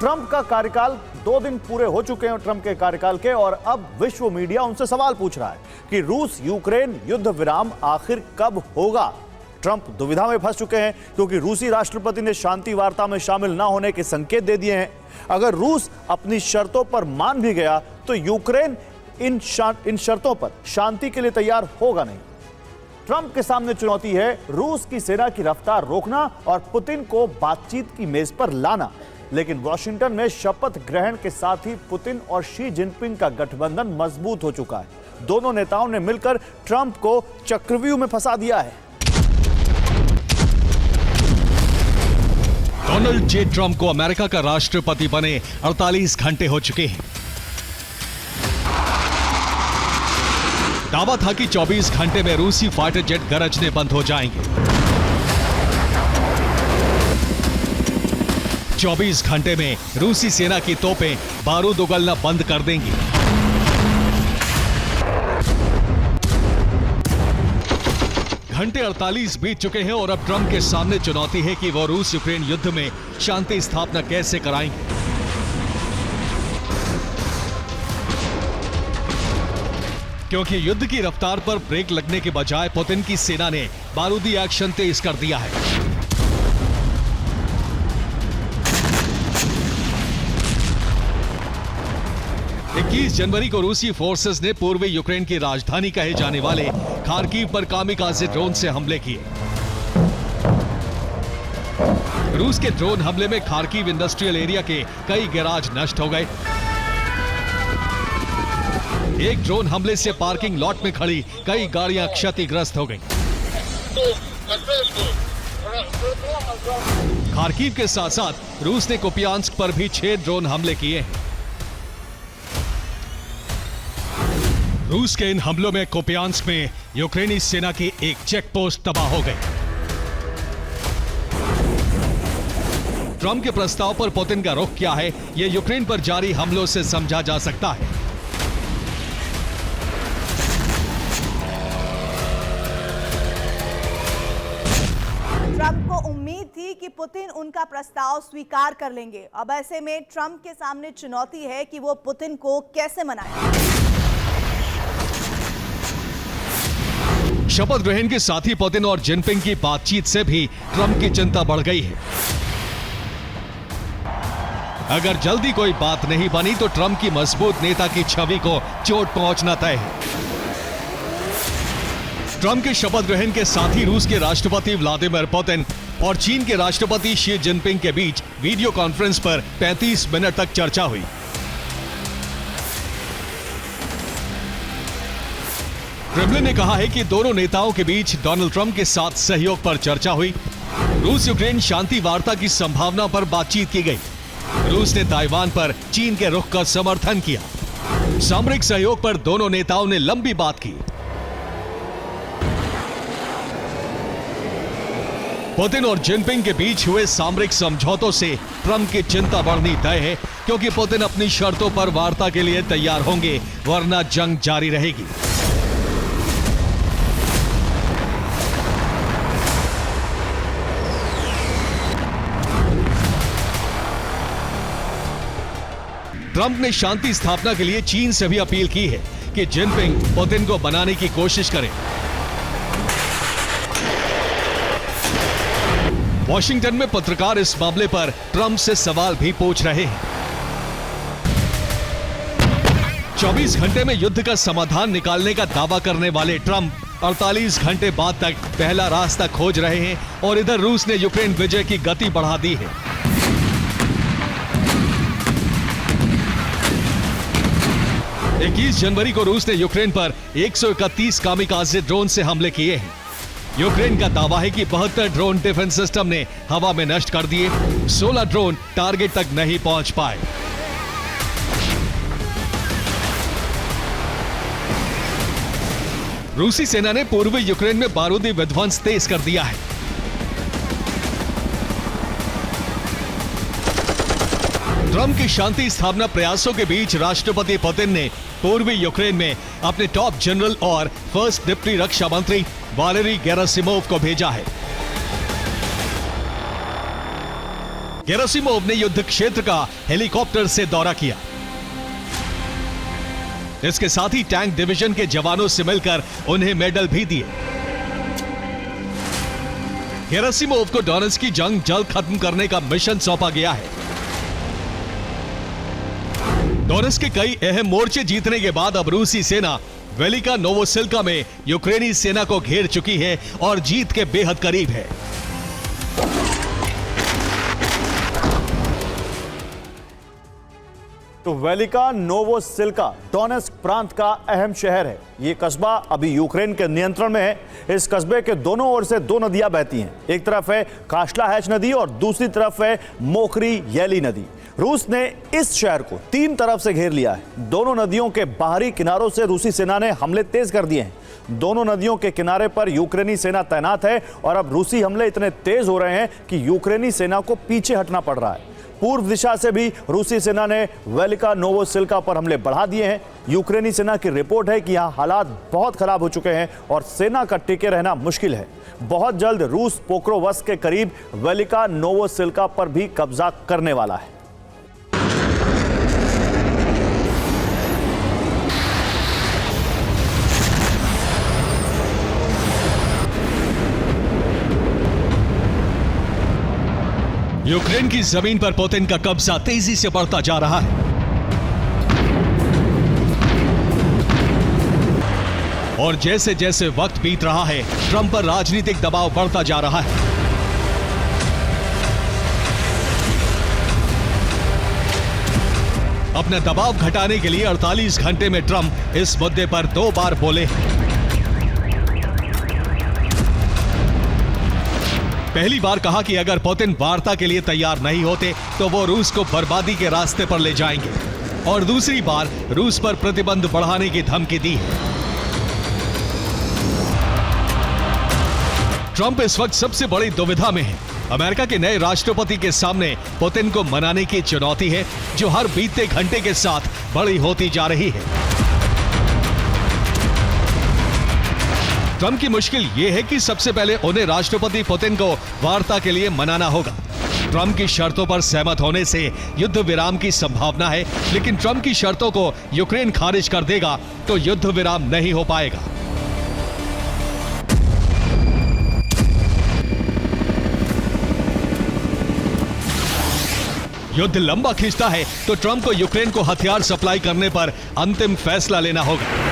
Trump का कार्यकाल 2 दिन पूरे हो चुके हैं ट्रंप के कार्यकाल के, और अब विश्व मीडिया उनसे सवाल पूछ रहा है कि रूस यूक्रेन युद्ध विराम आखिर कब होगा। ट्रंप दुविधा में फंस चुके हैं क्योंकि रूसी राष्ट्रपति ने शांति वार्ता में शामिल न होने के संकेत दे दिए हैं। अगर रूस अपनी शर्तों पर मान भी गया तो यूक्रेन इन शर्तों पर शांति के लिए तैयार होगा नहीं। ट्रंप के सामने चुनौती है रूस की सेना की रफ्तार रोकना और पुतिन को बातचीत की मेज पर लाना। लेकिन वॉशिंगटन में शपथ ग्रहण के साथ ही पुतिन और शी जिनपिंग का गठबंधन मजबूत हो चुका है। दोनों नेताओं ने मिलकर ट्रंप को चक्रव्यूह में फंसा दिया है। डोनाल्ड जे ट्रंप को अमेरिका का राष्ट्रपति बने 48 घंटे हो चुके हैं। दावा था कि 24 घंटे में रूसी फाइटर जेट गरजने बंद हो जाएंगे। 24 घंटे में रूसी सेना की तोपें बारूद उगलना बंद कर देंगी। घंटे 48 बीत चुके हैं और अब ट्रंप के सामने चुनौती है कि वो रूस यूक्रेन युद्ध में शांति स्थापना कैसे कराएंगे। क्योंकि युद्ध की रफ्तार पर ब्रेक लगने के बजाय पुतिन की सेना ने बारूदी एक्शन तेज कर दिया है। जनवरी को रूसी फोर्सेस ने पूर्वी यूक्रेन की राजधानी कहे जाने वाले खार्किव पर कामिकाज़े ड्रोन से हमले किए। रूस के ड्रोन हमले में खार्किव इंडस्ट्रियल एरिया के कई गैराज नष्ट हो गए। एक ड्रोन हमले से पार्किंग लॉट में खड़ी कई गाड़ियां क्षतिग्रस्त हो गईं। खार्किव के साथ साथ रूस ने कुपियांस्क पर भी 6 ड्रोन हमले किए हैं। रूस के इन हमलों में कुपियांस्क में यूक्रेनी सेना की एक चेक पोस्ट तबाह हो गई। ट्रंप के प्रस्ताव पर पुतिन का रुख क्या है, यह यूक्रेन पर जारी हमलों से समझा जा सकता है। ट्रंप को उम्मीद थी कि पुतिन उनका प्रस्ताव स्वीकार कर लेंगे। अब ऐसे में ट्रंप के सामने चुनौती है कि वो पुतिन को कैसे मनाएं। शपथ ग्रहण के साथ ही पुतिन और जिनपिंग की बातचीत से भी ट्रंप की चिंता बढ़ गई है। अगर जल्दी कोई बात नहीं बनी तो ट्रंप की मजबूत नेता की छवि को चोट पहुंचना तय है। ट्रंप के शपथ ग्रहण के साथ ही रूस के राष्ट्रपति व्लादिमीर पुतिन और चीन के राष्ट्रपति शी जिनपिंग के बीच वीडियो कॉन्फ्रेंस पर 35 मिनट तक चर्चा हुई। क्रेमलिन ने कहा है कि दोनों नेताओं के बीच डोनाल्ड ट्रंप के साथ सहयोग पर चर्चा हुई। रूस यूक्रेन शांति वार्ता की संभावना पर बातचीत की गई। रूस ने ताइवान पर चीन के रुख का समर्थन किया। सामरिक सहयोग पर दोनों नेताओं ने लंबी बात की। पुतिन और जिनपिंग के बीच हुए सामरिक समझौतों से ट्रंप की चिंता बढ़नी तय है, क्योंकि पुतिन अपनी शर्तों पर वार्ता के लिए तैयार होंगे, वरना जंग जारी रहेगी। ट्रंप ने शांति स्थापना के लिए चीन से भी अपील की है कि जिनपिंग पुतिन को बनाने की कोशिश करें। वॉशिंगटन में पत्रकार इस मामले पर ट्रंप से सवाल भी पूछ रहे हैं। 24 घंटे में युद्ध का समाधान निकालने का दावा करने वाले ट्रंप 48 घंटे बाद तक पहला रास्ता खोज रहे हैं और इधर रूस ने यूक्रेन विजय की गति बढ़ा दी है। जनवरी को रूस ने यूक्रेन पर 131 कामिकाज़े ड्रोन से हमले किए हैं। यूक्रेन का दावा है कि 72 ड्रोन डिफेंस सिस्टम ने हवा में नष्ट कर दिए। 16 ड्रोन टारगेट तक नहीं पहुंच पाए। रूसी सेना ने पूर्वी यूक्रेन में बारूदी विध्वंस तेज कर दिया है। ट्रंप की शांति स्थापना प्रयासों के बीच राष्ट्रपति पुतिन ने पूर्वी यूक्रेन में अपने टॉप जनरल और फर्स्ट डिप्टी रक्षा मंत्री वालेरी गेरासिमोव को भेजा है। गेरासिमोव ने युद्ध क्षेत्र का हेलीकॉप्टर से दौरा किया। इसके साथ ही टैंक डिवीजन के जवानों से मिलकर उन्हें मेडल भी दिए। गेरासिमोव को डोनेट्स्क की जंग जल्द खत्म करने का मिशन सौंपा गया है। डोनेट्स्क के कई अहम मोर्चे जीतने के बाद अब रूसी सेना वेलिका नोवोसिल्का में यूक्रेनी सेना को घेर चुकी है और जीत के बेहद करीब है। तो वेलिका नोवोसिल्का डोनेट्स्क प्रांत का अहम शहर है। ये कस्बा अभी यूक्रेन के नियंत्रण में है। इस कस्बे के दोनों ओर से दो नदियां बहती हैं। एक तरफ है काशला हैच नदी और दूसरी तरफ है मोखरी येली नदी। रूस ने इस शहर को तीन तरफ से घेर लिया है। दोनों नदियों के बाहरी किनारों से रूसी सेना ने हमले तेज कर दिए हैं। दोनों नदियों के किनारे पर यूक्रेनी सेना तैनात है और अब रूसी हमले इतने तेज हो रहे हैं कि यूक्रेनी सेना को पीछे हटना पड़ रहा है। पूर्व दिशा से भी रूसी सेना ने वेलिका नोवोसिल्का पर हमले बढ़ा दिए हैं। यूक्रेनी सेना की रिपोर्ट है कि यहाँ हालात बहुत खराब हो चुके हैं और सेना का टिके रहना मुश्किल है। बहुत जल्द रूस पोक्रोवस्क के करीब वेलिका नोवोसिल्का पर भी कब्जा करने वाला है। यूक्रेन की जमीन पर पुतिन का कब्जा तेजी से बढ़ता जा रहा है और जैसे जैसे वक्त बीत रहा है ट्रंप पर राजनीतिक दबाव बढ़ता जा रहा है। अपना दबाव घटाने के लिए 48 घंटे में ट्रंप इस मुद्दे पर 2 बार बोले। पहली बार कहा कि अगर पुतिन वार्ता के लिए तैयार नहीं होते तो वो रूस को बर्बादी के रास्ते पर ले जाएंगे और दूसरी बार रूस पर प्रतिबंध बढ़ाने की धमकी दी है। ट्रंप इस वक्त सबसे बड़ी दुविधा में है। अमेरिका के नए राष्ट्रपति के सामने पुतिन को मनाने की चुनौती है जो हर बीतते घंटे के साथ बड़ी होती जा रही है। ट्रंप की मुश्किल यह है कि सबसे पहले उन्हें राष्ट्रपति पुतिन को वार्ता के लिए मनाना होगा। ट्रंप की शर्तों पर सहमत होने से युद्ध विराम की संभावना है, लेकिन ट्रंप की शर्तों को यूक्रेन खारिज कर देगा तो युद्ध विराम नहीं हो पाएगा। युद्ध लंबा खींचता है तो ट्रंप को यूक्रेन को हथियार सप्लाई करने पर अंतिम फैसला लेना होगा।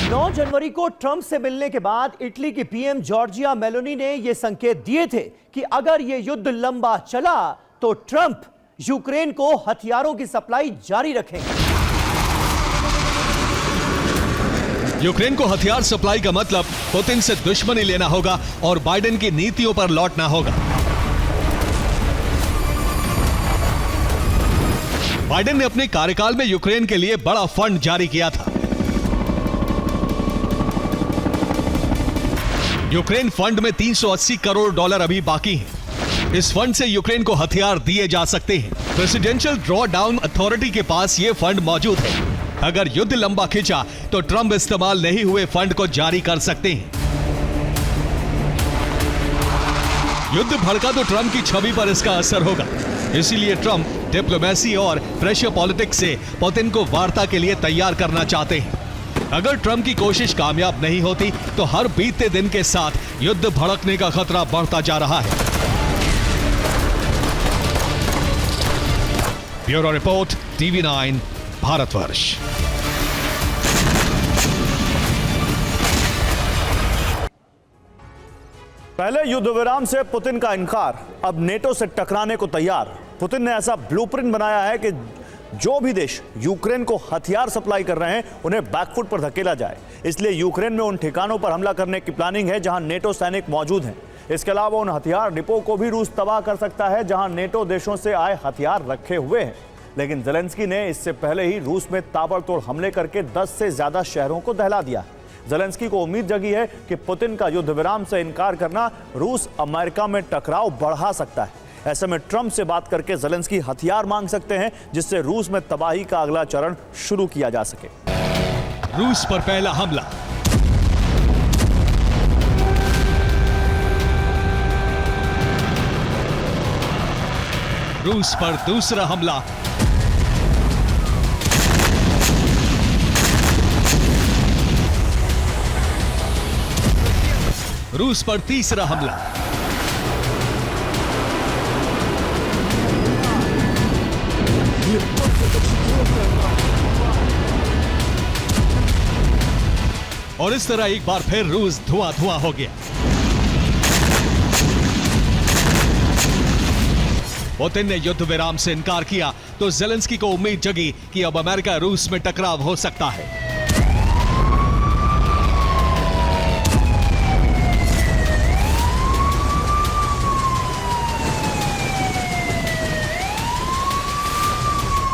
9 जनवरी को ट्रंप से मिलने के बाद इटली की पीएम जॉर्जिया मेलोनी ने यह संकेत दिए थे कि अगर यह युद्ध लंबा चला तो ट्रंप यूक्रेन को हथियारों की सप्लाई जारी रखेंगे। यूक्रेन को हथियार सप्लाई का मतलब पुतिन से दुश्मनी लेना होगा और बाइडेन की नीतियों पर लौटना होगा। बाइडेन ने अपने कार्यकाल में यूक्रेन के लिए बड़ा फंड जारी किया था। यूक्रेन फंड में $380 करोड़ अभी बाकी हैं। इस फंड से यूक्रेन को हथियार दिए जा सकते हैं। प्रेसिडेंशियल ड्रॉ डाउन अथॉरिटी के पास यह फंड मौजूद है। अगर युद्ध लंबा खिंचा तो ट्रंप इस्तेमाल नहीं हुए फंड को जारी कर सकते हैं। युद्ध भड़का तो ट्रंप की छवि पर इसका असर होगा। इसीलिए ट्रंप डिप्लोमेसी और प्रेशर पॉलिटिक्स से पुतिन को वार्ता के लिए तैयार करना चाहते हैं। अगर ट्रंप की कोशिश कामयाब नहीं होती तो हर बीतते दिन के साथ युद्ध भड़कने का खतरा बढ़ता जा रहा है। Bureau report, TV9 Bharatvarsh. पहले युद्ध विराम से पुतिन का इनकार, अब नेटो से टकराने को तैयार। पुतिन ने ऐसा ब्लूप्रिंट बनाया है कि जो भी देश यूक्रेन को हथियार सप्लाई कर रहे हैं उन्हें बैकफुट पर धकेला जाए। इसलिए यूक्रेन में उन ठिकानों पर हमला करने की प्लानिंग है जहां नेटो सैनिक मौजूद हैं। इसके अलावा उन हथियार डिपो को भी रूस तबाह कर सकता है जहां नेटो देशों से आए हथियार रखे हुए हैं। लेकिन ज़ेलेंस्की ने इससे पहले ही रूस में ताबड़तोड़ हमले करके 10 से ज्यादा शहरों को दहला दिया। ज़ेलेंस्की को उम्मीद जगी है कि पुतिन का युद्ध विराम से इनकार करना रूस अमेरिका में टकराव बढ़ा सकता है। ऐसे में ट्रंप से बात करके ज़ेलेंस्की हथियार मांग सकते हैं जिससे रूस में तबाही का अगला चरण शुरू किया जा सके। रूस पर पहला हमला। रूस पर दूसरा हमला। रूस पर तीसरा हमला। और इस तरह एक बार फिर रूस धुआं-धुआं हो गया। पुतिन ने युद्ध विराम से इनकार किया तो ज़ेलेंस्की को उम्मीद जगी कि अब अमेरिका रूस में टकराव हो सकता है।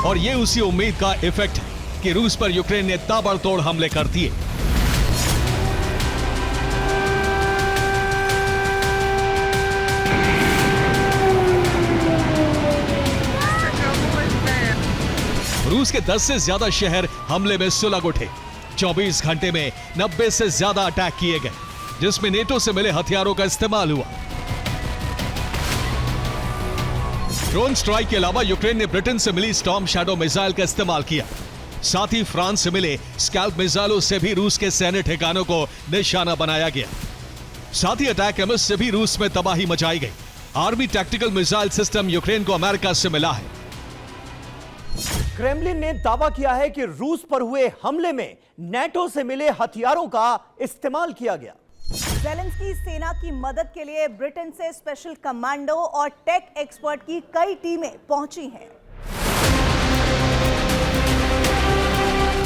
और ये उसी उम्मीद का इफेक्ट है कि रूस पर यूक्रेन ने ताबड़तोड़ हमले कर दिए। रूस के 10 से ज्यादा शहर हमले में सुलग उठे। 24 घंटे में 90 से ज्यादा अटैक किए गए, जिसमें नेटो से मिले हथियारों का इस्तेमाल हुआ। ड्रोन स्ट्राइक के अलावा यूक्रेन ने ब्रिटेन से मिली स्टॉर्म शैडो मिसाइल का इस्तेमाल किया। साथ ही फ्रांस से मिले स्कैल्प मिसाइलों से भी रूस के सैन्य ठिकानों को निशाना बनाया गया। साथ ही अटैक एमएस से भी रूस में तबाही मचाई गई। Army tactical missile system Ukraine को अमेरिका से मिला है। क्रेमलिन ने दावा किया है कि रूस पर हुए हमले में नेटो से मिले हथियारों का इस्तेमाल किया गया। ज़ेलेंस्की सेना की मदद के लिए ब्रिटेन से स्पेशल कमांडो और टेक एक्सपर्ट की कई टीमें पहुंची हैं।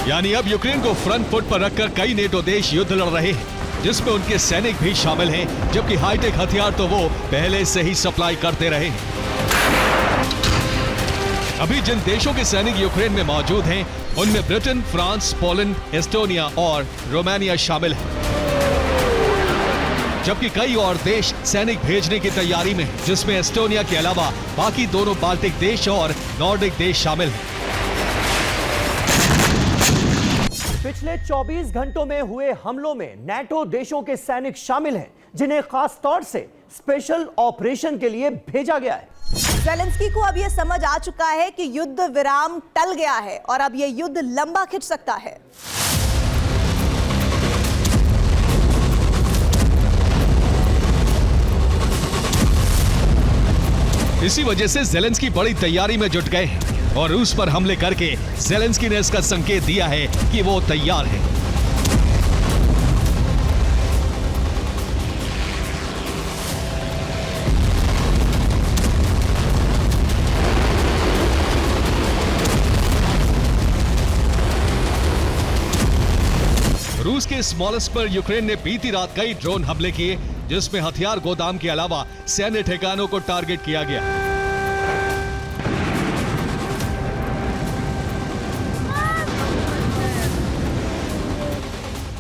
यानी अब यूक्रेन को फ्रंट फुट पर रखकर कई नेटो देश युद्ध लड़ रहे हैं, जिसमें उनके सैनिक भी शामिल हैं, जबकि हाईटेक हथियार तो वो पहले से ही सप्लाई करते रहे हैं। अभी जिन देशों के सैनिक यूक्रेन में मौजूद हैं, उनमें ब्रिटेन, फ्रांस, पोलैंड, एस्टोनिया और रोमानिया शामिल हैं। जबकि कई और देश सैनिक भेजने की तैयारी में हैं, जिसमें एस्टोनिया के अलावा बाकी दोनों बाल्टिक देश और नॉर्डिक देश शामिल हैं। पिछले 24 घंटों में हुए हमलों में नेटो देशों के सैनिक शामिल हैं, जिन्हें खास तौर से स्पेशल ऑपरेशन के लिए भेजा गया है। ज़ेलेंस्की को अब यह समझ आ चुका है कि युद्ध विराम टल गया है और अब यह युद्ध लंबा खिंच सकता है। इसी वजह से ज़ेलेंस्की बड़ी तैयारी में जुट गए हैं और रूस पर हमले करके ज़ेलेंस्की ने इसका संकेत दिया है कि वो तैयार है। रूस के स्मॉलेस्ट पर यूक्रेन ने बीती रात कई ड्रोन हमले किए, जिसमें हथियार गोदाम के अलावा सैन्य ठिकानों को टारगेट किया गया।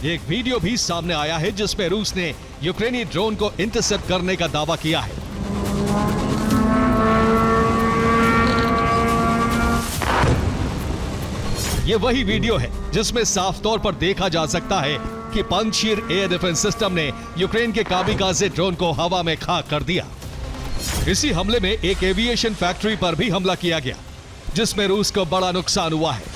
एक वीडियो भी सामने आया है जिसमें रूस ने यूक्रेनी ड्रोन को इंटरसेप्ट करने का दावा किया है। यह वही वीडियो है जिसमें साफ तौर पर देखा जा सकता है कि पंजशीर एयर डिफेंस सिस्टम ने यूक्रेन के कामिकाज़े ड्रोन को हवा में खाक कर दिया। इसी हमले में एक एविएशन फैक्ट्री पर भी हमला किया गया, जिसमें रूस को बड़ा नुकसान हुआ है।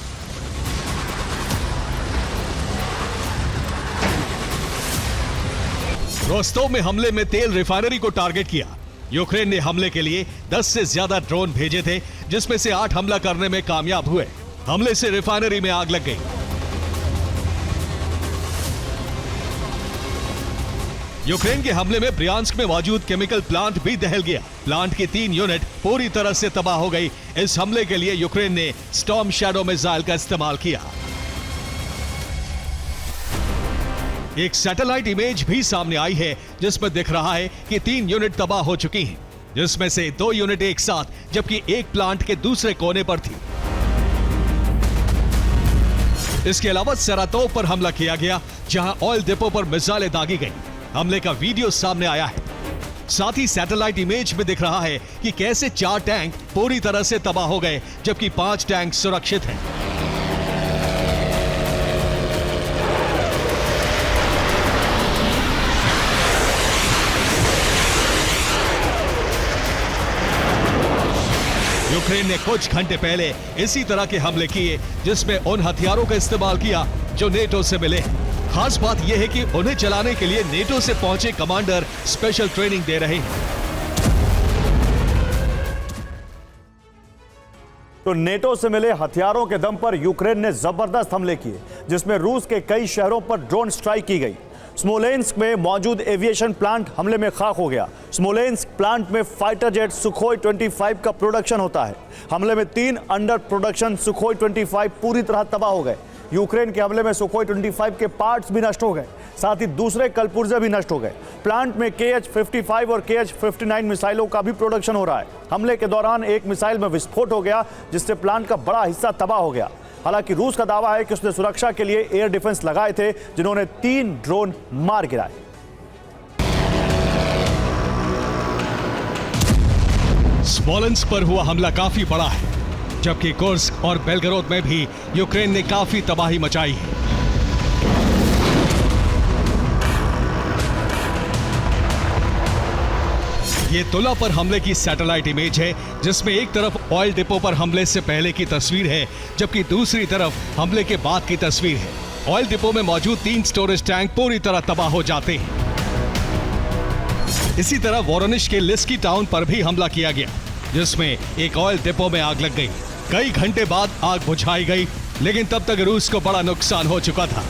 रोस्तोव में हमले में तेल रिफाइनरी को टारगेट किया। यूक्रेन ने हमले के लिए 10 से ज्यादा ड्रोन भेजे थे, जिसमें से 8 हमला करने में कामयाब हुए। हमले से रिफाइनरी में आग लग गई। यूक्रेन के हमले में ब्रियांस्क में मौजूद केमिकल प्लांट भी दहल गया। प्लांट की 3 यूनिट पूरी तरह से तबाह हो गई। इस हमले के लिए यूक्रेन ने स्टॉर्म शैडो मिसाइल का इस्तेमाल किया। एक सैटेलाइट इमेज भी सामने आई है, जिसमें दिख रहा है कि 3 यूनिट तबाह हो चुकी हैं, जिसमें से 2 यूनिट एक साथ, जबकि एक प्लांट के दूसरे कोने पर थी। इसके अलावा सेरातोव पर हमला किया गया, जहां ऑयल डिपो पर मिसाइलें दागी गई। हमले का वीडियो सामने आया है। साथ ही सैटेलाइट इमेज में दिख रहा है कि कैसे 4 टैंक पूरी तरह से तबाह हो गए, जबकि 5 टैंक सुरक्षित हैं। यूक्रेन ने कुछ घंटे पहले इसी तरह के हमले किए जिसमें उन हथियारों का इस्तेमाल किया जो नेटो से मिले। खास बात यह है कि उन्हें चलाने के लिए नेटो से पहुंचे कमांडर स्पेशल ट्रेनिंग दे रहे हैं। तो नेटो से मिले हथियारों के दम पर यूक्रेन ने जबरदस्त हमले किए, जिसमें रूस के कई शहरों पर ड्रोन स्ट्राइक की गई। स्मोलेंस्क में मौजूद एविएशन प्लांट हमले में खाक हो गया। स्मोलेंस्क प्लांट में फाइटर जेट सुखोई 25 का प्रोडक्शन होता है। हमले में 3 अंडर प्रोडक्शन सुखोई 25 पूरी तरह तबाह हो गए। यूक्रेन के हमले में सुखोई 25 के पार्ट्स भी नष्ट हो गए, साथ ही दूसरे कलपुर्जे भी नष्ट हो गए। प्लांट में KH-55 और KH-59 मिसाइलों का भी प्रोडक्शन हो रहा है। हमले के दौरान एक मिसाइल में विस्फोट हो गया, जिससे प्लांट का बड़ा हिस्सा तबाह हो गया। हालांकि रूस का दावा है कि उसने सुरक्षा के लिए एयर डिफेंस लगाए थे, जिन्होंने 3 ड्रोन मार गिराए। स्मोलेंस्क पर हुआ हमला काफी बड़ा है, जबकि कुर्स्क और बेलगरोद में भी यूक्रेन ने काफी तबाही मचाई है। ये तुला पर हमले की सैटेलाइट इमेज है, जिसमें एक तरफ ऑयल डिपो पर हमले से पहले की तस्वीर है, जबकि दूसरी तरफ हमले के बाद की तस्वीर है। ऑयल डिपो में मौजूद 3 स्टोरेज टैंक पूरी तरह तबाह हो जाते हैं। इसी तरह वोरोनिश के लिस्की टाउन पर भी हमला किया गया, जिसमें एक ऑयल डिपो में आग लग गई। कई घंटे बाद आग बुझाई गई, लेकिन तब तक रूस को बड़ा नुकसान हो चुका था।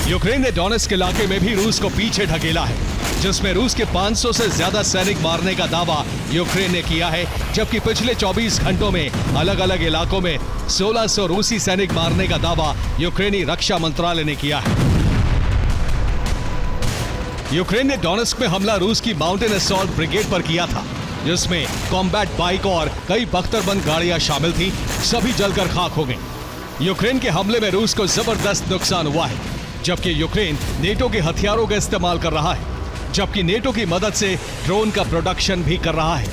यूक्रेन ने डोनेट्स्क इलाके में भी रूस को पीछे ढकेला है, जिसमें रूस के 500 से ज्यादा सैनिक मारने का दावा यूक्रेन ने किया है, जबकि पिछले 24 घंटों में अलग अलग इलाकों में 1600 रूसी सैनिक मारने का दावा यूक्रेनी रक्षा मंत्रालय ने किया है। यूक्रेन ने डोनेट्स्क में हमला रूस की माउंटेन असॉल्ट ब्रिगेड पर किया था, जिसमें कॉम्बैट बाइक और कई बख्तरबंद गाड़ियां शामिल थी। सभी जलकर खाक हो गई। यूक्रेन के हमले में रूस को जबरदस्त नुकसान हुआ है, जबकि यूक्रेन नेटो के हथियारों का इस्तेमाल कर रहा है, जबकि नेटो की मदद से ड्रोन का प्रोडक्शन भी कर रहा है।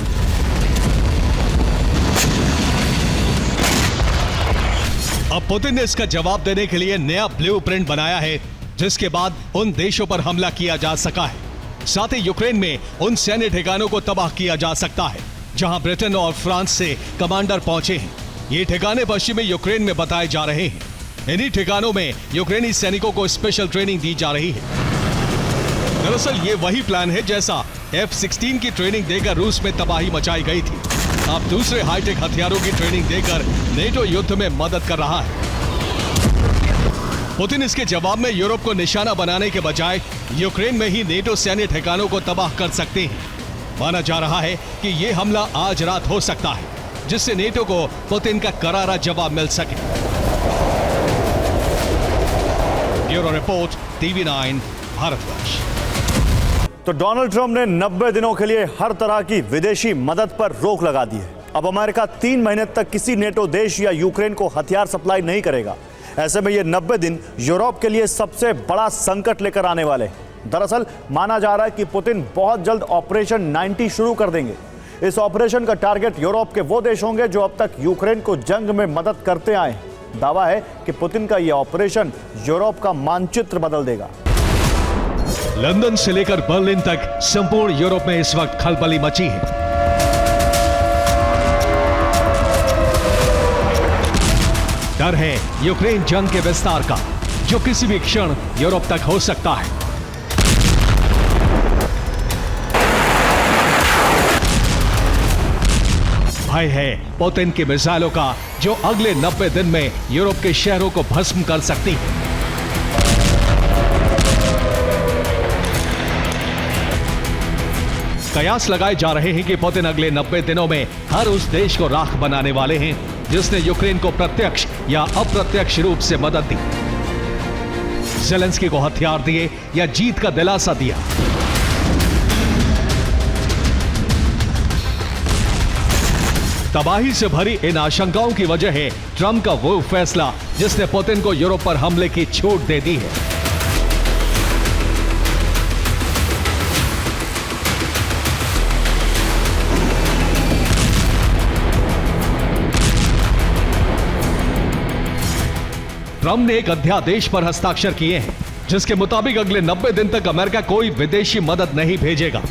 अब पुतिन ने इसका जवाब देने के लिए नया ब्लूप्रिंट बनाया है, जिसके बाद उन देशों पर हमला किया जा सका है। साथ ही यूक्रेन में उन सैन्य ठिकानों को तबाह किया जा सकता है जहां ब्रिटेन और फ्रांस से कमांडर पहुंचे हैं। ये ठिकाने पश्चिमी यूक्रेन में बताए जा रहे हैं। इन्हीं ठिकानों में यूक्रेनी सैनिकों को स्पेशल ट्रेनिंग दी जा रही है। दरअसल ये वही प्लान है जैसा F-16 की ट्रेनिंग देकर रूस में तबाही मचाई गई थी। अब दूसरे हाईटेक हथियारों की ट्रेनिंग देकर नेटो युद्ध में मदद कर रहा है। पुतिन इसके जवाब में यूरोप को निशाना बनाने के बजाय यूक्रेन में ही नेटो सैन्य ठिकानों को तबाह कर सकते हैं। माना जा रहा है कि यह हमला आज रात हो सकता है, जिससे नेटो को पुतिन का करारा जवाब मिल सके। Bureau report, TV9 Bharatvarsh. तो डोनाल्ड ट्रंप ने 90 दिनों के लिए हर तरह की विदेशी मदद पर रोक लगा दी है। अब अमेरिका 3 महीने तक किसी नेटो देश या यूक्रेन को हथियार सप्लाई नहीं करेगा। ऐसे में ये 90 दिन यूरोप के लिए सबसे बड़ा संकट लेकर आने वाले हैं। दरअसल माना जा रहा है कि पुतिन बहुत जल्द ऑपरेशन 90 शुरू कर देंगे। इस ऑपरेशन का टारगेट यूरोप के वो देश होंगे जो अब तक यूक्रेन को जंग में मदद करते आए हैं। दावा है कि पुतिन का यह ऑपरेशन यूरोप का मानचित्र बदल देगा। लंदन से लेकर बर्लिन तक संपूर्ण यूरोप में इस वक्त खलबली मची है। डर है यूक्रेन जंग के विस्तार का, जो किसी भी क्षण यूरोप तक हो सकता है। भय है पुतिन की मिसाइलों का, जो अगले 90 दिन में यूरोप के शहरों को भस्म कर सकती है। कयास लगाए जा रहे हैं कि पुतिन अगले 90 दिनों में हर उस देश को राख बनाने वाले हैं जिसने यूक्रेन को प्रत्यक्ष या अप्रत्यक्ष रूप से मदद दी, ज़ेलेंस्की को हथियार दिए या जीत का दिलासा दिया। तबाही से भरी इन आशंकाओं की वजह है ट्रंप का वो फैसला जिसने पुतिन को यूरोप पर हमले की छूट दे दी है। ट्रंप ने एक अध्यादेश पर हस्ताक्षर किए हैं, जिसके मुताबिक अगले 90 दिन तक अमेरिका कोई विदेशी मदद नहीं भेजेगा।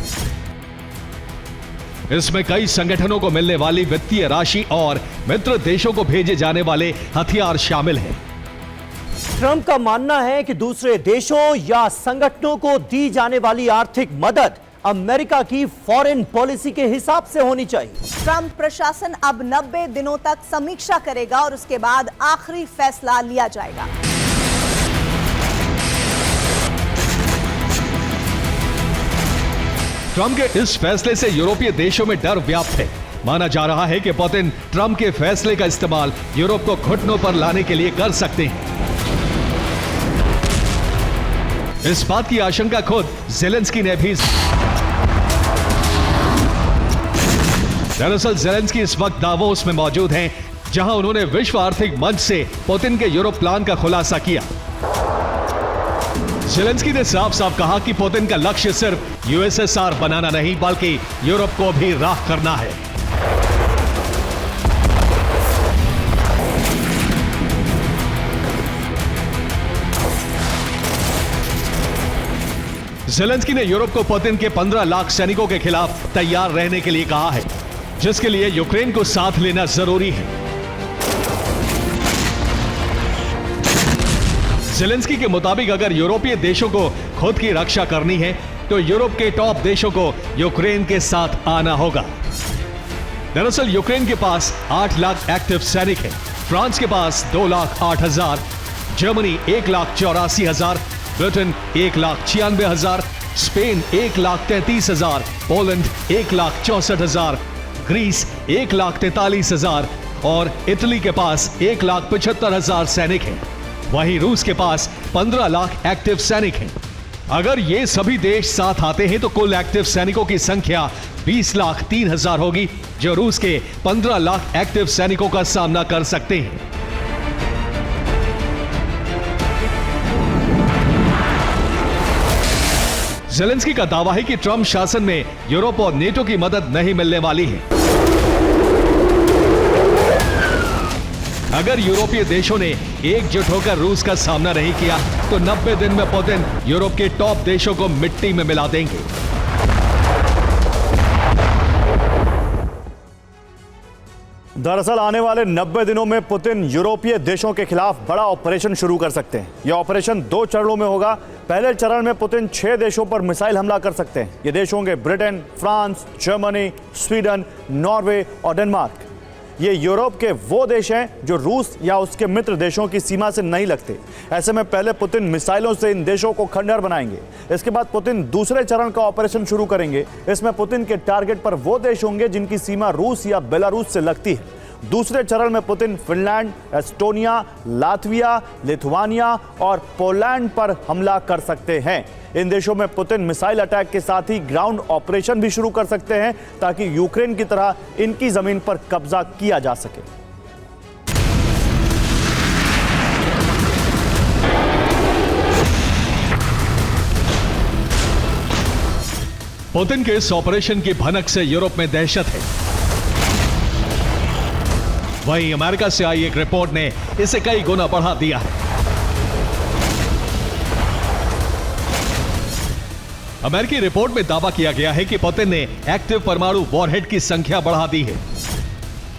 इसमें कई संगठनों को मिलने वाली वित्तीय राशि और मित्र देशों को भेजे जाने वाले हथियार शामिल हैं। ट्रंप का मानना है कि दूसरे देशों या संगठनों को दी जाने वाली आर्थिक मदद अमेरिका की फॉरेन पॉलिसी के हिसाब से होनी चाहिए। ट्रंप प्रशासन अब 90 दिनों तक समीक्षा करेगा और उसके बाद आखिरी फैसला लिया जाएगा। ट्रंप के इस फैसले से यूरोपीय देशों में डर व्याप्त है। माना जा रहा है कि पुतिन ट्रंप के फैसले का इस्तेमाल यूरोप को घुटनों पर लाने के लिए कर सकते हैं। इस बात की आशंका खुद ज़ेलेंस्की ने भी। दरअसल ज़ेलेंस्की इस वक्त दावोस में मौजूद हैं, जहां उन्होंने विश्व आर्थिक मंच से पुतिन के यूरोप प्लान का खुलासा किया। ज़ेलेंस्की ने साफ साफ कहा कि पुतिन का लक्ष्य सिर्फ यूएसएसआर बनाना नहीं, बल्कि यूरोप को भी राख करना है। ज़ेलेंस्की ने यूरोप को पुतिन के 15 लाख सैनिकों के खिलाफ तैयार रहने के लिए कहा है, जिसके लिए यूक्रेन को साथ लेना जरूरी है। ज़ेलेंस्की के मुताबिक अगर यूरोपीय देशों को खुद की रक्षा करनी है तो यूरोप के टॉप देशों को यूक्रेन के साथ आना होगा। दरअसल यूक्रेन के पास 8 लाख एक्टिव सैनिक हैं, फ्रांस के पास 2,08,000, Germany 1,84,000, Britain 1,96,000, Spain 1,33,000, Poland 1,64,000, Greece 1,43,000 और इटली के पास 1,75,000 सैनिक हैं। वहीं रूस के पास 15 लाख एक्टिव सैनिक हैं। अगर ये सभी देश साथ आते हैं तो कुल एक्टिव सैनिकों की संख्या 20,03,000 होगी, जो रूस के 15 लाख एक्टिव सैनिकों का सामना कर सकते हैं। ज़ेलेंस्की का दावा है कि ट्रंप शासन में यूरोप और नेटो की मदद नहीं मिलने वाली है। अगर यूरोपीय देशों ने एकजुट होकर रूस का सामना नहीं किया तो 90 दिन में पुतिन यूरोप के टॉप देशों को मिट्टी में मिला देंगे। दरअसल आने वाले 90 दिनों में पुतिन यूरोपीय देशों के खिलाफ बड़ा ऑपरेशन शुरू कर सकते हैं। यह ऑपरेशन 2 चरणों में होगा। पहले चरण में पुतिन 6 देशों पर मिसाइल हमला कर सकते हैं। ये देश होंगे Britain, France, Germany, Sweden, Norway और डेनमार्क। ये यूरोप के वो देश हैं जो रूस या उसके मित्र देशों की सीमा से नहीं लगते। ऐसे में पहले पुतिन मिसाइलों से इन देशों को खंडहर बनाएंगे। इसके बाद पुतिन दूसरे चरण का ऑपरेशन शुरू करेंगे। इसमें पुतिन के टारगेट पर वो देश होंगे जिनकी सीमा रूस या बेलारूस से लगती है। दूसरे चरण में Putin Finland, Estonia, Latvia, Lithuania और पोलैंड पर हमला कर सकते हैं। इन देशों में पुतिन मिसाइल अटैक के साथ ही ग्राउंड ऑपरेशन भी शुरू कर सकते हैं ताकि यूक्रेन की तरह इनकी जमीन पर कब्जा किया जा सके। पुतिन के इस ऑपरेशन की भनक से यूरोप में दहशत है। वहीं अमेरिका से आई एक रिपोर्ट ने इसे कई गुना बढ़ा दिया है। अमेरिकी रिपोर्ट में दावा किया गया है कि पुतिन ने एक्टिव परमाणु वॉरहेड की संख्या बढ़ा दी है।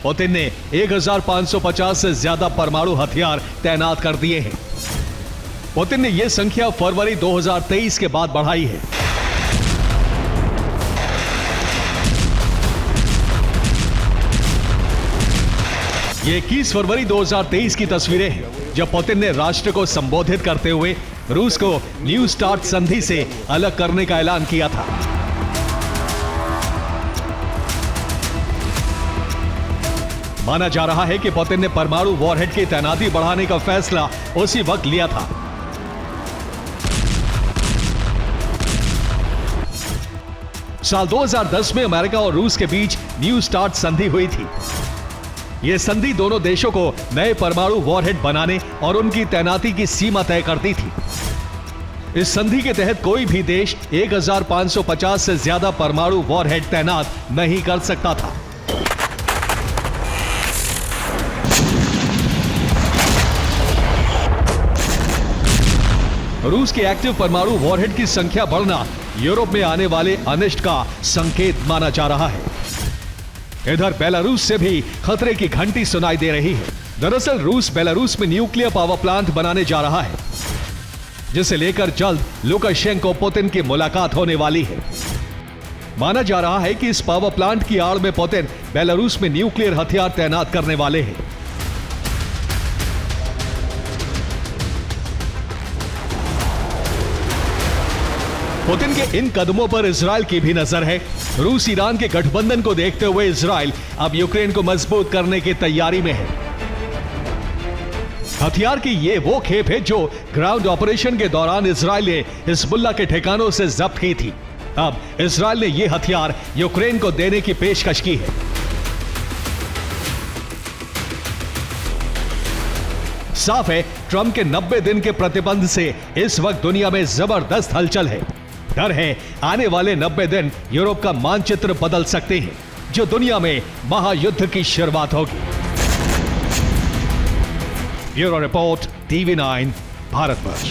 पुतिन ने 1550 से ज्यादा परमाणु हथियार तैनात कर दिए हैं। पुतिन ने यह संख्या फरवरी 2023 के बाद बढ़ाई है। ये 21 फरवरी 2023 की तस्वीरें हैं जब पुतिन ने राष्ट्र को संबोधित करते हुए रूस को न्यू स्टार्ट संधि से अलग करने का ऐलान किया था। माना जा रहा है कि पुतिन ने परमाणु वॉरहेड की तैनाती बढ़ाने का फैसला उसी वक्त लिया था। साल 2010 में अमेरिका और रूस के बीच न्यू स्टार्ट संधि हुई थी। यह संधि दोनों देशों को नए परमाणु वॉरहेड बनाने और उनकी तैनाती की सीमा तय करती थी। इस संधि के तहत कोई भी देश 1550 से ज्यादा परमाणु वॉरहेड तैनात नहीं कर सकता था। रूस के एक्टिव परमाणु वॉरहेड की संख्या बढ़ना यूरोप में आने वाले अनिष्ट का संकेत माना जा रहा है। इधर बेलारूस से भी खतरे की घंटी सुनाई दे रही है। दरअसल रूस बेलारूस में न्यूक्लियर पावर प्लांट बनाने जा रहा है, जिसे लेकर जल्द लुकाशेंको पुतिन की मुलाकात होने वाली है। माना जा रहा है कि इस पावर प्लांट की आड़ में पुतिन बेलारूस में न्यूक्लियर हथियार तैनात करने वाले हैं। पुतिन के इन कदमों पर इजराइल की भी नजर है। रूस ईरान के गठबंधन को देखते हुए इजराइल अब यूक्रेन को मजबूत करने की तैयारी में है। हथियार की ये वो खेप है जो ग्राउंड ऑपरेशन के दौरान इजराइल ने हिजबुल्लाह के ठिकानों से जब्त की थी। अब इजराइल ने ये हथियार यूक्रेन को देने की पेशकश की है। साफ है, ट्रंप के 90 दिन के प्रतिबंध से इस वक्त दुनिया में जबरदस्त हलचल है। डर है आने वाले 90 दिन यूरोप का मानचित्र बदल सकते हैं, जो दुनिया में महायुद्ध की शुरुआत होगी। Bureau report, TV9 Bharatvarsh.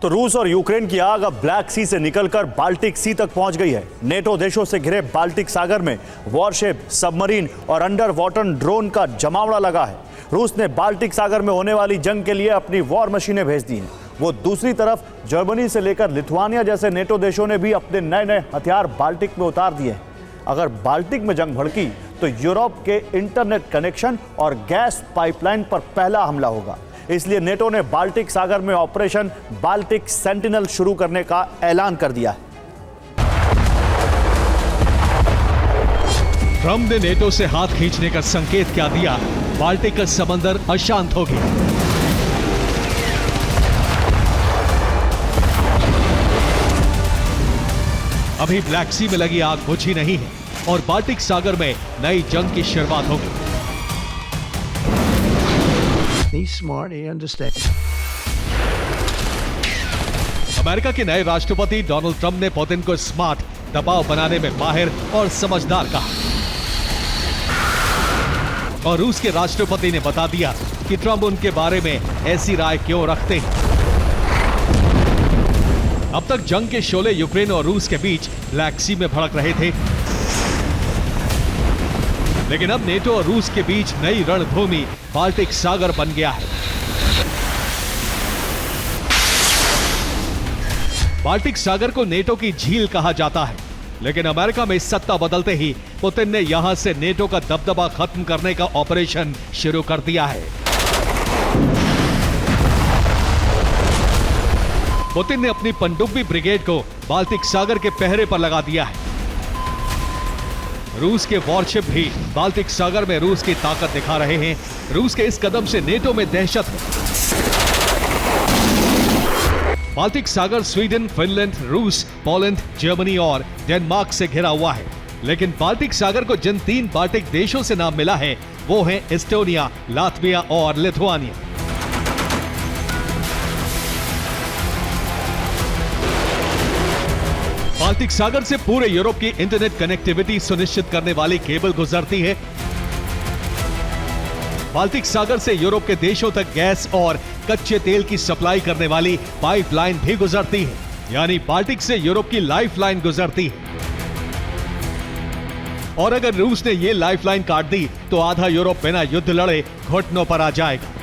तो रूस और यूक्रेन की आग अब ब्लैक सी से निकलकर बाल्टिक सी तक पहुंच गई है। नेटो देशों से घिरे बाल्टिक सागर में वॉरशिप, सबमरीन और अंडर वाटर ड्रोन का जमावड़ा लगा है। रूस ने बाल्टिक सागर में होने वाली जंग के लिए अपनी वॉर मशीनें भेज दी हैं। वो दूसरी तरफ जर्मनी से लेकर लिथुआनिया जैसे नेटो देशों ने भी अपने नए नए हथियार बाल्टिक में उतार दिए हैं। अगर बाल्टिक में जंग भड़की तो यूरोप के इंटरनेट कनेक्शन और गैस पाइपलाइन पर पहला हमला होगा। इसलिए नेटो ने बाल्टिक सागर में ऑपरेशन बाल्टिक सेंटिनल शुरू करने का ऐलान कर दिया है। ट्रंप ने नेटो से हाथ खींचने का संकेत क्या दिया? बाल्टिक का समंदर अशांत हो गया। अभी ब्लैक सी में लगी आग बुझी नहीं है और बाल्टिक सागर में नई जंग की शुरुआत होगी। अमेरिका के नए राष्ट्रपति डोनाल्ड ट्रंप ने पुतिन को स्मार्ट, दबाव बनाने में माहिर और समझदार कहा। और रूस के राष्ट्रपति ने बता दिया कि ट्रंप उनके बारे में ऐसी राय क्यों रखते हैं। अब तक जंग के शोले यूक्रेन और रूस के बीच ब्लैक सी में भड़क रहे थे, लेकिन अब नेटो और रूस के बीच नई रणभूमि बाल्टिक सागर बन गया है। बाल्टिक सागर को नेटो की झील कहा जाता है, लेकिन अमेरिका में सत्ता बदलते ही पुतिन ने यहां से नेटो का दबदबा खत्म करने का ऑपरेशन शुरू कर दिया है। पुतिन ने अपनी पनडुब्बी ब्रिगेड को बाल्टिक सागर के पहरे पर लगा दिया है। रूस के वॉरशिप भी बाल्टिक सागर में रूस की ताकत दिखा रहे हैं। रूस के इस कदम से नेटो में दहशत है। बाल्टिक सागर स्वीडन, फिनलैंड, रूस, पोलैंड, जर्मनी और डेनमार्क से घिरा हुआ है, लेकिन बाल्टिक सागर को जिन 3 बाल्टिक देशों से नाम मिला है वो हैं एस्टोनिया, लात्विया और लिथुआनिया। बाल्टिक सागर से पूरे यूरोप की इंटरनेट कनेक्टिविटी सुनिश्चित करने वाली केबल गुजरती है। बाल्टिक सागर से यूरोप के देशों तक गैस और कच्चे तेल की सप्लाई करने वाली पाइपलाइन भी गुजरती है, यानी बाल्टिक से यूरोप की लाइफलाइन गुजरती है। और अगर रूस ने यह लाइफलाइन काट दी तो आधा यूरोप बिना युद्ध लड़े घुटनों पर आ जाएगा।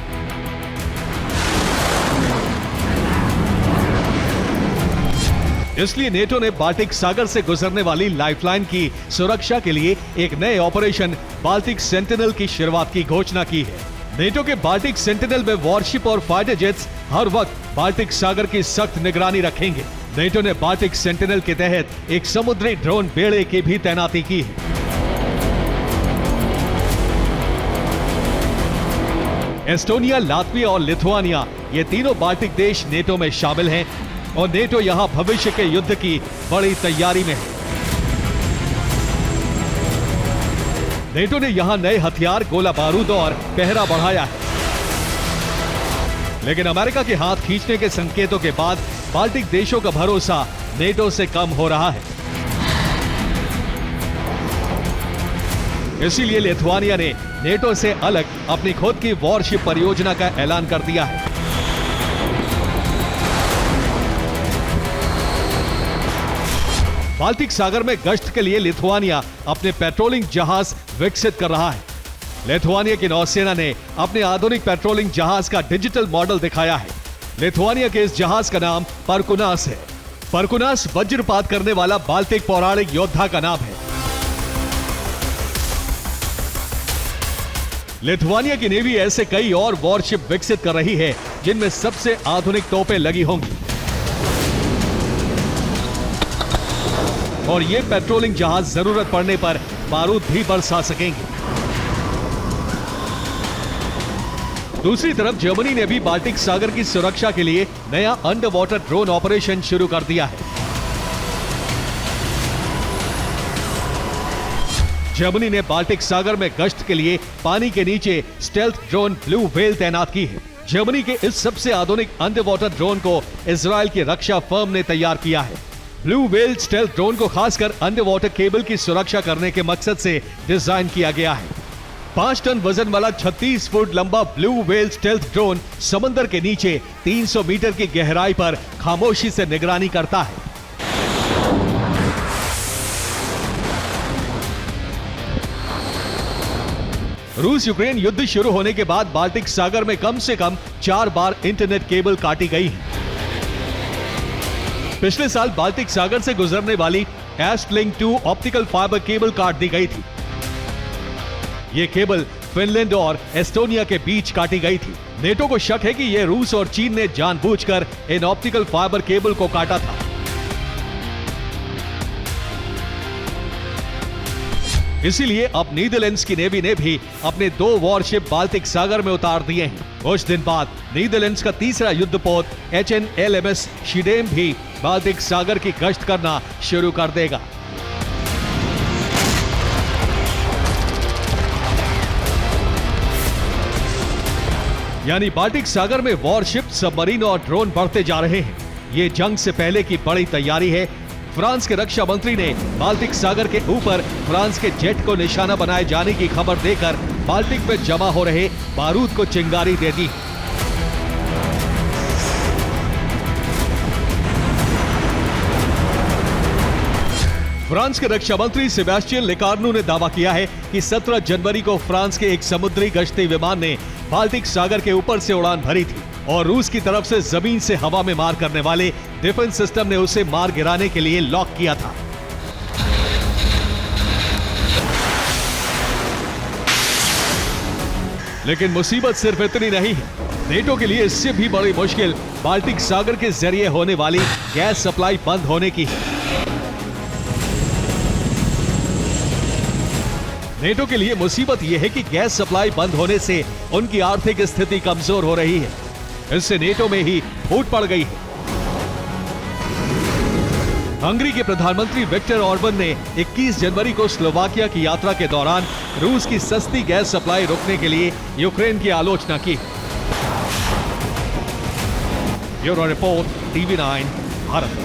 इसलिए नेटो ने बाल्टिक सागर से गुजरने वाली लाइफलाइन की सुरक्षा के लिए एक नए ऑपरेशन बाल्टिक सेंटिनल की शुरुआत की घोषणा की है। नेटो के बाल्टिक सेंटिनल में वॉरशिप और फाइटर जेट्स हर वक्त बाल्टिक सागर की सख्त निगरानी रखेंगे। नेटो ने बाल्टिक सेंटिनल के तहत एक समुद्री ड्रोन बेड़े की भी तैनाती की है। एस्टोनिया, लात्विया और लिथुआनिया ये तीनों बाल्टिक देश नेटो में शामिल हैं और नेटो यहां भविष्य के युद्ध की बड़ी तैयारी में है। नेटो ने यहां नए हथियार, गोला बारूद और पहरा बढ़ाया है, लेकिन अमेरिका के हाथ खींचने के संकेतों के बाद बाल्टिक देशों का भरोसा नेटो से कम हो रहा है। इसीलिए लिथुआनिया ने नेटो से अलग अपनी खुद की वॉरशिप परियोजना का ऐलान कर दिया है। बाल्टिक सागर में गश्त के लिए लिथुआनिया अपने पेट्रोलिंग जहाज विकसित कर रहा है। लिथुआनिया की नौसेना ने अपने आधुनिक पेट्रोलिंग जहाज का डिजिटल मॉडल दिखाया है। लिथुआनिया के इस जहाज का नाम परकुनास है। परकुनास वज्रपात करने वाला बाल्टिक पौराणिक योद्धा का नाम है। लिथुआनिया की नेवी ऐसे कई और वॉरशिप विकसित कर रही है जिनमें सबसे आधुनिक तोपें लगी होंगी और ये पेट्रोलिंग जहाज जरूरत पड़ने पर बारूद भी बरसा सकेंगे। दूसरी तरफ जर्मनी ने भी बाल्टिक सागर की सुरक्षा के लिए नया अंडर वाटर ड्रोन ऑपरेशन शुरू कर दिया है। जर्मनी ने बाल्टिक सागर में गश्त के लिए पानी के नीचे स्टेल्थ ड्रोन ब्लू व्हेल तैनात की है। जर्मनी के इस सबसे आधुनिक अंडर वाटर ड्रोन को इजराइल की रक्षा फर्म ने तैयार किया है। ब्लू व्हेल स्टेल्थ ड्रोन को खासकर अंडर वाटर केबल की सुरक्षा करने के मकसद से डिजाइन किया गया है। 5 टन वजन वाला 36 फुट लंबा ब्लू व्हेल स्टेल्थ ड्रोन समंदर के नीचे 300 मीटर की गहराई पर खामोशी से निगरानी करता है। रूस यूक्रेन युद्ध शुरू होने के बाद बाल्टिक सागर में कम से कम 4 बार इंटरनेट केबल काटी गई है। पिछले साल बाल्टिक सागर से गुजरने वाली एस्टलिंक 2 ऑप्टिकल फाइबर केबल काट दी गई थी। यह केबल फिनलैंड और एस्टोनिया के बीच काटी गई थी। नेटो को शक है कि यह रूस और चीन ने जानबूझकर इन ऑप्टिकल फाइबर केबल को काटा था। इसीलिए अब नीदरलैंड्स की नेवी ने भी अपने 2 वॉरशिप बाल्टिक सागर में उतार दिए हैं। कुछ दिन बाद नीदरलैंड्स का तीसरा युद्धपोत HNLMS शिडेम भी बाल्टिक सागर की गश्त करना शुरू कर देगा। यानी बाल्टिक सागर में वॉरशिप, सबमरीन और ड्रोन बढ़ते जा रहे हैं। ये जंग से पहले की बड़ी तैयारी है। फ्रांस के रक्षा मंत्री ने बाल्टिक सागर के ऊपर फ्रांस के जेट को निशाना बनाए जाने की खबर देकर बाल्टिक में जमा हो रहे बारूद को चिंगारी दे दी। फ्रांस के रक्षा मंत्री सेबेस्टियन लेकार्नू ने दावा किया है कि 17 जनवरी को फ्रांस के एक समुद्री गश्ती विमान ने बाल्टिक सागर के ऊपर से उड़ान भरी थी और रूस की तरफ से जमीन से हवा में मार करने वाले डिफेंस सिस्टम ने उसे मार गिराने के लिए लॉक किया था। लेकिन मुसीबत सिर्फ इतनी नहीं है। नेटो के लिए इससे भी बड़ी मुश्किल बाल्टिक सागर के जरिए होने वाली गैस सप्लाई बंद होने की है। नेटो के लिए मुसीबत यह है कि गैस सप्लाई बंद होने से उनकी आर्थिक स्थिति कमजोर हो रही है। इससे नेटो में ही फूट पड़ गई है। हंगरी के प्रधानमंत्री विक्टर ऑर्बन ने 21 जनवरी को स्लोवाकिया की यात्रा के दौरान रूस की सस्ती गैस सप्लाई रोकने के लिए यूक्रेन की आलोचना की। Bureau report, TV9 Bharat.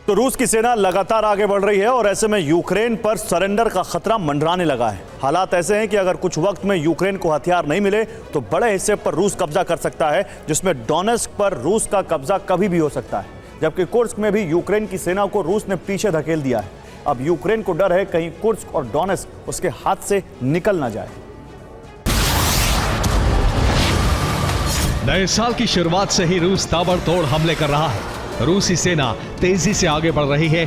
तो रूस की सेना लगातार आगे बढ़ रही है और ऐसे में यूक्रेन पर सरेंडर का खतरा मंडराने लगा है। हालात ऐसे हैं कि अगर कुछ वक्त में यूक्रेन को हथियार नहीं मिले तो बड़े हिस्से पर रूस कब्जा कर सकता है, जिसमें डोनेस्क पर रूस का कब्जा कभी भी हो सकता है। जबकि कुर्स्क में भी यूक्रेन की सेना को रूस ने पीछे धकेल दिया है। अब यूक्रेन को डर है कहीं कुर्स्क और डोनेस्क उसके हाथ से निकल ना जाए। नए साल की शुरुआत से ही रूस ताबड़तोड़ हमले कर रहा है। रूसी सेना तेजी से आगे बढ़ रही है।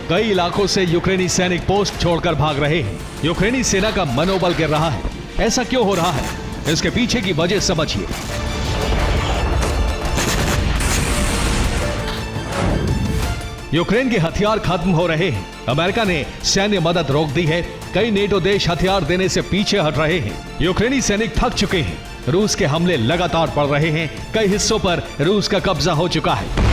कई इलाकों से यूक्रेनी सैनिक पोस्ट छोड़कर भाग रहे हैं। यूक्रेनी सेना का मनोबल गिर रहा है। ऐसा क्यों हो रहा है? इसके पीछे की वजह समझिए। यूक्रेन के हथियार खत्म हो रहे हैं। अमेरिका ने सैन्य मदद रोक दी है। कई नेटो देश हथियार देने से पीछे हट रहे हैं। यूक्रेनी सैनिक थक चुके हैं। रूस के हमले लगातार बढ़ रहे हैं। कई हिस्सों पर रूस का कब्जा हो चुका है।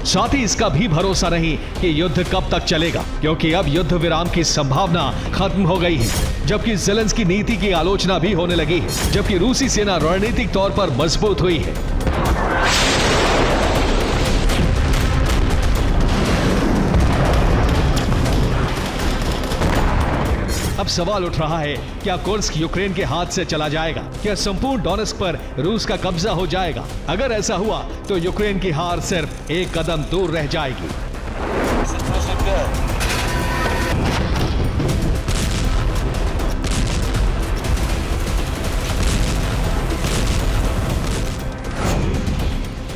साथ ही इसका भी भरोसा नहीं कि युद्ध कब तक चलेगा, क्योंकि अब युद्ध विराम की संभावना खत्म हो गई है। जबकि ज़ेलेंस्की नीति की आलोचना भी होने लगी है। जबकि रूसी सेना रणनीतिक तौर पर मजबूत हुई है। अब सवाल उठ रहा है, क्या कुर्स्क यूक्रेन के हाथ से चला जाएगा? क्या संपूर्ण डोनेस्क पर रूस का कब्जा हो जाएगा? अगर ऐसा हुआ तो यूक्रेन की हार सिर्फ एक कदम दूर रह जाएगी।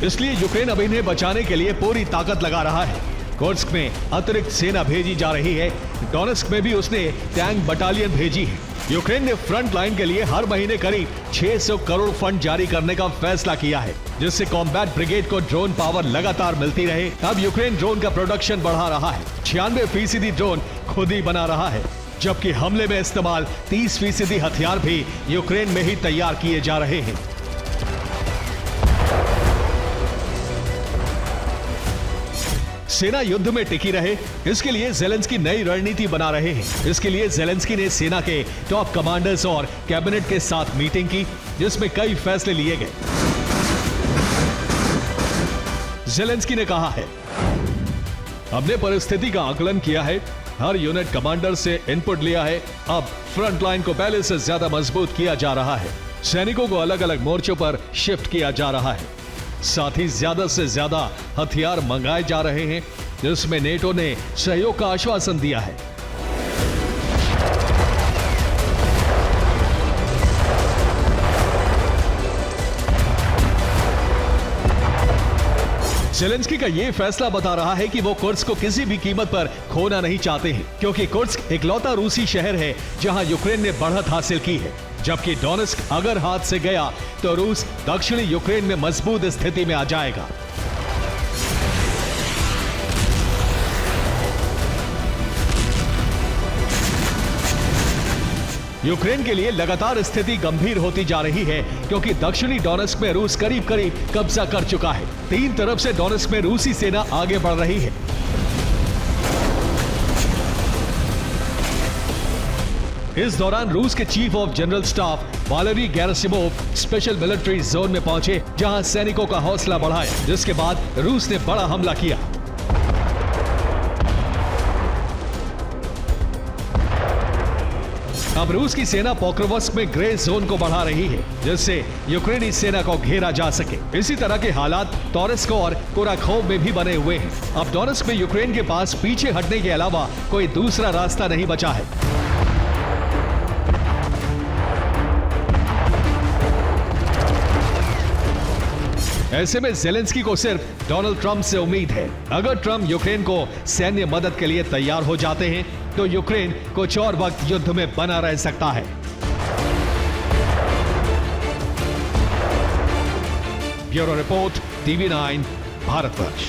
इसलिए यूक्रेन अब इन्हें बचाने के लिए पूरी ताकत लगा रहा है। कुर्स्क में अतिरिक्त सेना भेजी जा रही है। डोनेस्क में भी उसने टैंक बटालियन भेजी है। यूक्रेन ने फ्रंट लाइन के लिए हर महीने करीब 600 करोड़ फंड जारी करने का फैसला किया है, जिससे कॉम्बैट ब्रिगेड को ड्रोन पावर लगातार मिलती रहे। अब यूक्रेन ड्रोन का प्रोडक्शन बढ़ा रहा है। 96% ड्रोन खुद ही बना रहा है, जबकि हमले में इस्तेमाल 30% हथियार भी यूक्रेन में ही तैयार किए जा रहे हैं। सेना युद्ध में टिकी रहे, इसके लिए ज़ेलेंस्की नई रणनीति बना रहे हैं। इसके लिए ज़ेलेंस्की ने सेना के टॉप कमांडर्स और कैबिनेट के साथ मीटिंग की, जिसमें कई फैसले लिए गए। ज़ेलेंस्की ने कहा है, हमने परिस्थिति का आकलन किया है, हर यूनिट कमांडर से इनपुट लिया है। अब फ्रंट लाइन को पहले से ज्यादा मजबूत किया जा रहा है। सैनिकों को अलग अलग मोर्चों पर शिफ्ट किया जा रहा है। साथ ही ज्यादा से ज्यादा हथियार मंगाए जा रहे हैं, जिसमें नेटो ने सहयोग का आश्वासन दिया है। ज़ेलेंस्की का यह फैसला बता रहा है कि वो कुर्स्क को किसी भी कीमत पर खोना नहीं चाहते हैं, क्योंकि कुर्स्क इकलौता रूसी शहर है जहां यूक्रेन ने बढ़त हासिल की है। जबकि डोनेस्क अगर हाथ से गया तो रूस दक्षिणी यूक्रेन में मजबूत स्थिति में आ जाएगा। यूक्रेन के लिए लगातार स्थिति गंभीर होती जा रही है, क्योंकि दक्षिणी डोनेस्क में रूस करीब करीब कब्जा कर चुका है। तीन तरफ से डोनेस्क में रूसी सेना आगे बढ़ रही है। इस दौरान रूस के chief of general staff Valery Gerasimov special military zone में पहुंचे, जहां सैनिकों का हौसला बढ़ाया, जिसके बाद रूस ने बड़ा हमला किया। अब रूस की सेना पोक्रोवस्क में ग्रे जोन को बढ़ा रही है, जिससे यूक्रेनी सेना को घेरा जा सके। इसी तरह के हालात टोरेस्क और कुराखोव में भी बने हुए हैं। अब डोनेस्क में यूक्रेन के पास पीछे हटने के अलावा कोई दूसरा रास्ता नहीं बचा है। ऐसे में ज़ेलेंस्की को सिर्फ डोनाल्ड ट्रंप से उम्मीद है। अगर ट्रंप यूक्रेन को सैन्य मदद के लिए तैयार हो जाते हैं तो यूक्रेन कुछ और वक्त युद्ध में बना रह सकता है। Bureau report, TV9 Bharatvarsh.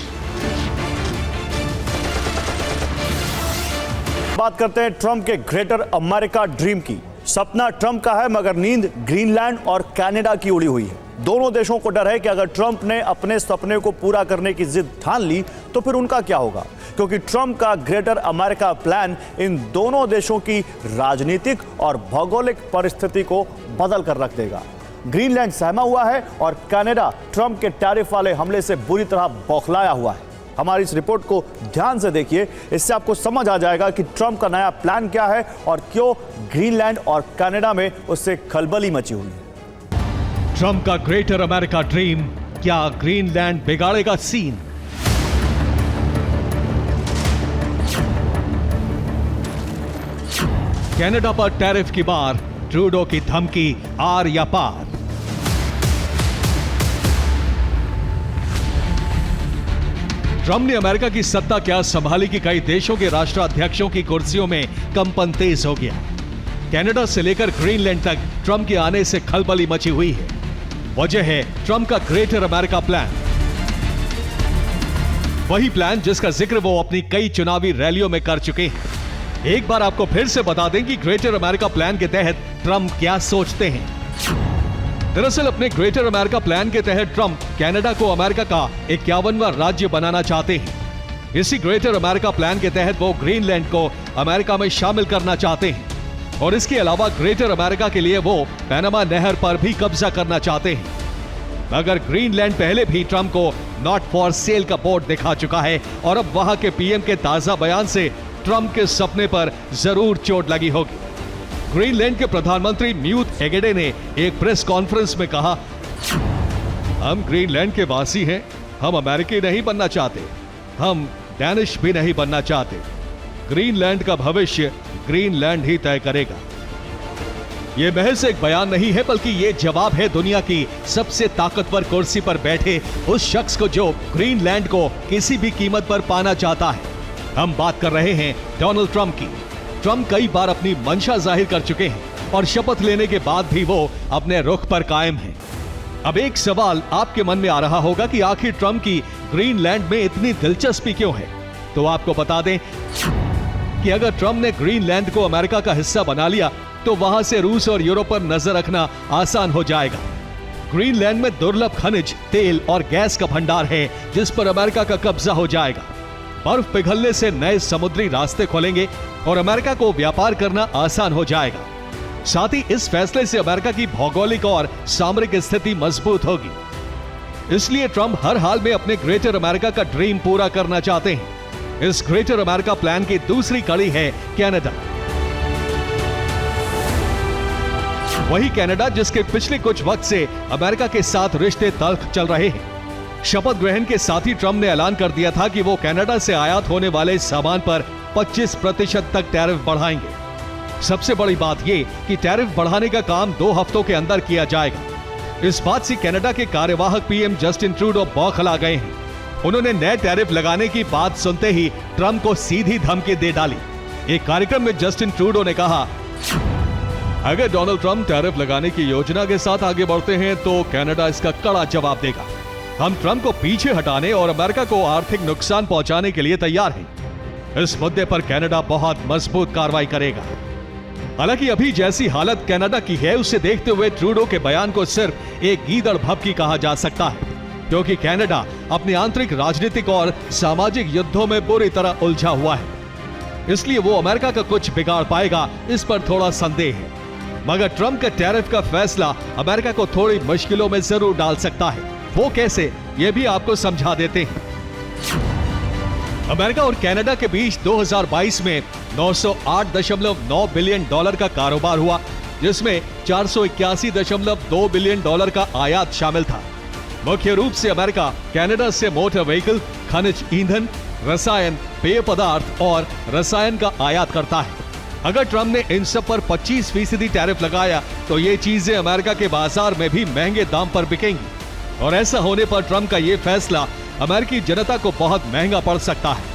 बात करते हैं ट्रंप के ग्रेटर अमेरिका ड्रीम की। सपना ट्रंप का है, मगर नींद ग्रीनलैंड और कनाडा की उड़ी हुई है। दोनों देशों को डर है कि अगर ट्रंप ने अपने सपने को पूरा करने की जिद ठान ली तो फिर उनका क्या होगा, क्योंकि ट्रंप का ग्रेटर अमेरिका प्लान इन दोनों देशों की राजनीतिक और भौगोलिक परिस्थिति को बदल कर रख देगा। ग्रीनलैंड सहमा हुआ है और कनाडा ट्रंप के टैरिफ वाले हमले से बुरी तरह बौखलाया हुआ है। हमारी इस रिपोर्ट को ध्यान से देखिए, इससे आपको समझ आ जाएगा कि ट्रंप का नया प्लान क्या है और क्यों ग्रीनलैंड और कनाडा में उससे खलबली मची हुई है। ट्रंप का ग्रेटर अमेरिका ड्रीम, क्या ग्रीनलैंड बिगाड़ेगा सीन? कनाडा पर टैरिफ की मार, ट्रूडो की धमकी आर या पार। ट्रंप ने अमेरिका की सत्ता क्या संभाली कि कई देशों के राष्ट्राध्यक्षों की कुर्सियों में कंपन तेज हो गया। कनाडा से लेकर ग्रीनलैंड तक ट्रंप के आने से खलबली मची हुई है। वजह है ट्रंप का ग्रेटर अमेरिका प्लान, वही प्लान जिसका जिक्र वो अपनी कई चुनावी रैलियों में कर चुके हैं। एक बार आपको फिर से बता दें कि ग्रेटर अमेरिका प्लान के तहत ट्रंप क्या सोचते हैं। दरअसल अपने ग्रेटर अमेरिका प्लान के तहत ट्रंप कनाडा को अमेरिका का 51वां राज्य बनाना चाहते हैं। इसी ग्रेटर अमेरिका प्लान के तहत वो ग्रीनलैंड को अमेरिका में शामिल करना चाहते हैं और इसके अलावा ग्रेटर अमेरिका के लिए वो पैनामा नहर पर भी कब्जा करना चाहते हैं। मगर ग्रीनलैंड पहले भी ट्रंप को नॉट फॉर सेल का बोर्ड दिखा चुका है और अब वहां के पीएम के ताजा बयान से ट्रंप के सपने पर जरूर चोट लगी होगी। ग्रीनलैंड के प्रधानमंत्री म्यूट एगेडे ने एक प्रेस कॉन्फ्रेंस में कहा, हम ग्रीनलैंड के वासी हैं, हम अमेरिकी नहीं बनना चाहते, हम डैनिश भी नहीं बनना चाहते। ग्रीनलैंड का भविष्य ग्रीनलैंड ही तय करेगा। यह महज एक बयान नहीं है, बल्कि यह जवाब है दुनिया की सबसे ताकतवर कुर्सी पर बैठे उस शख्स को जो ग्रीनलैंड को किसी भी कीमत पर पाना चाहता है। हम बात कर रहे हैं डोनाल्ड ट्रंप की। ट्रंप कई बार अपनी मंशा जाहिर कर चुके हैं और शपथ लेने के बाद भी वो अपने रुख पर कायम हैं। अब एक सवाल आपके मन में आ रहा होगा कि आखिर ट्रंप की ग्रीनलैंड में इतनी दिलचस्पी क्यों है? तो आपको बता दें कि अगर ट्रंप ने ग्रीनलैंड को अमेरिका का हिस्सा बना लिया तो वहां से रूस और यूरोप पर नजर रखना आसान हो जाएगा। ग्रीनलैंड में दुर्लभ खनिज, तेल और गैस का भंडार है जिस पर अमेरिका का कब्जा हो जाएगा। बर्फ पिघलने से नए समुद्री रास्ते खुलेंगे और अमेरिका को व्यापार करना आसान हो जाएगा। साथ ही इस फैसले से अमेरिका की भौगोलिक और सामरिक स्थिति मजबूत होगी। इसलिए ट्रंप हर हाल में अपने ग्रेटर अमेरिका का ड्रीम पूरा करना चाहते हैं। इस ग्रेटर अमेरिका प्लान की दूसरी कड़ी है कनाडा। वही कनाडा जिसके पिछले कुछ वक्त से अमेरिका के साथ रिश्ते तल्ख चल रहे हैं। शपथ ग्रहण के साथ ही ट्रंप ने ऐलान कर दिया था कि वो कनाडा से आयात होने वाले सामान पर 25% तक टैरिफ बढ़ाएंगे। सबसे बड़ी बात यह कि टैरिफ बढ़ाने का काम 2 हफ्तों के अंदर किया जाएगा। इस बात से कनाडा के कार्यवाहक पीएम जस्टिन ट्रूडो बौखला गए हैं। उन्होंने नए टैरिफ लगाने की बात सुनते ही ट्रंप को सीधी धमकी दे डाली। एक कार्यक्रम में जस्टिन ट्रूडो ने कहा, अगर डोनाल्ड ट्रंप टैरिफ लगाने की योजना के साथ आगे बढ़ते हैं तो कनाडा इसका कड़ा जवाब देगा। हम ट्रंप को पीछे हटाने और अमेरिका को आर्थिक नुकसान पहुंचाने के लिए तैयार हैं। इस मुद्दे पर कनाडा बहुत मजबूत कार्रवाई करेगा। हालांकि अभी जैसी हालत कनाडा की है उसे देखते हुए ट्रूडो के बयान को सिर्फ एक गीदड़ भभकी कहा जा सकता है, क्योंकि कनाडा अपने आंतरिक राजनीतिक और सामाजिक युद्धों में बुरी तरह उलझा हुआ है। इसलिए वो अमेरिका का कुछ बिगाड़ पाएगा, इस पर थोड़ा संदेह है। मगर ट्रंप का टैरिफ का फैसला अमेरिका को थोड़ी मुश्किलों में जरूर डाल सकता है। वो कैसे, ये भी आपको समझा देते हैं। अमेरिका और कनाडा के बीच 2022 में $908.9 बिलियन का कारोबार हुआ, जिसमें $481.2 बिलियन का आयात शामिल था। मुख्य रूप से अमेरिका कनाडा से मोटर व्हीकल, खनिज ईंधन, रसायन, पेय पदार्थ और रसायन का आयात करता है। अगर ट्रंप ने इन सब पर 25% टैरिफ लगाया तो ये चीजें अमेरिका के बाजार में भी महंगे दाम पर बिकेंगी और ऐसा होने पर ट्रंप का ये फैसला अमेरिकी जनता को बहुत महंगा पड़ सकता है।